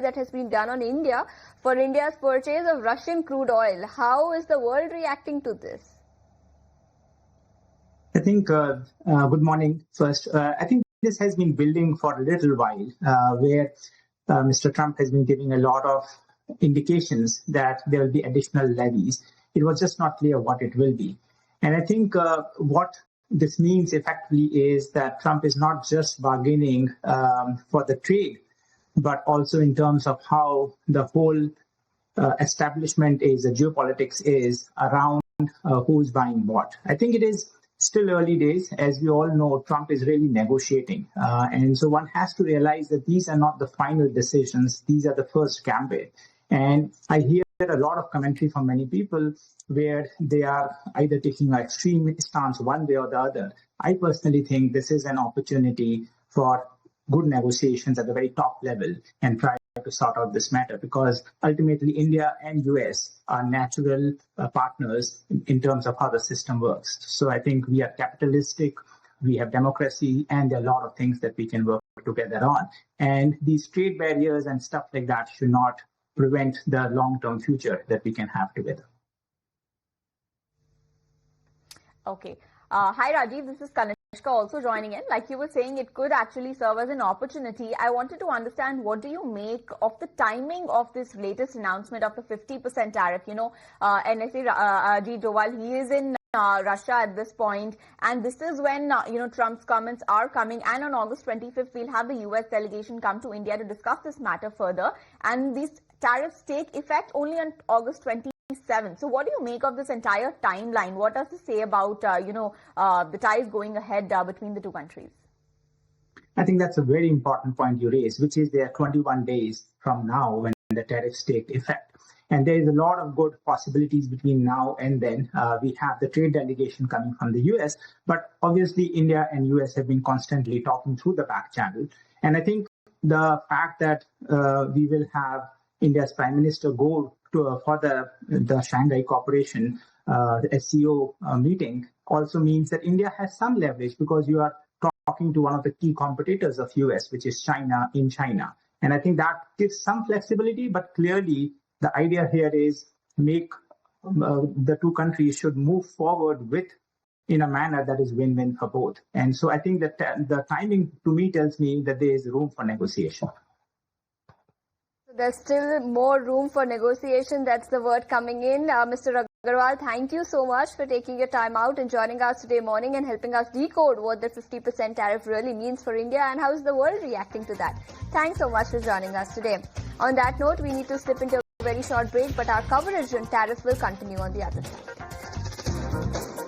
that has been done on India for India's purchase of Russian crude oil. How is the world reacting to this? I think, good morning first. I think this has been building for a little while, where Mr. Trump has been giving a lot of indications that there will be additional levies. It was just not clear what it will be. And I think what this means effectively is that Trump is not just bargaining for the trade, but also in terms of how the whole establishment is, the geopolitics is around who's buying what. I think it is still early days. As we all know, Trump is really negotiating. And so one has to realize that these are not the final decisions. These are the first gambit. And I hear a lot of commentary from many people where they are either taking an extreme stance one way or the other. I personally think this is an opportunity for good negotiations at the very top level and try to sort out this matter, because ultimately India and US are natural partners in terms of how the system works. So I think we are capitalistic, we have democracy, and there are a lot of things that we can work together on. And these trade barriers and stuff like that should not prevent the long-term future that we can have together. Okay. Hi, Rajeev. This is Kanishka also joining in. Like you were saying, it could actually serve as an opportunity. I wanted to understand, what do you make of the timing of this latest announcement of the 50% tariff? You know, NSA Rajeev Agrawal, he is in Russia at this point, and this is when Trump's comments are coming, and on August 25th we'll have the US delegation come to India to discuss this matter further, and these tariffs take effect only on August 27th. So what do you make of this entire timeline? What does this say about the ties going ahead between the two countries? I think that's a very important point you raise, which is there are 21 days from now when the tariffs take effect. And there is a lot of good possibilities between now and then. We have the trade delegation coming from the US, but obviously India and US have been constantly talking through the back channel. And I think the fact that we will have India's Prime Minister go for the Shanghai Cooperation, the SCO meeting, also means that India has some leverage, because you are talking to one of the key competitors of US, which is China, in China. And I think that gives some flexibility, but clearly the idea here is make the two countries should move forward in a manner that is win-win for both. And so I think that the timing to me tells me that there is room for negotiation. So there's still more room for negotiation. That's the word coming in. Mr. Agrawal, thank you so much for taking your time out and joining us today morning and helping us decode what the 50% tariff really means for India and how is the world reacting to that. Thanks so much for joining us today. On that note, we need to slip into a very short break, but our coverage on tariff will continue on the other side.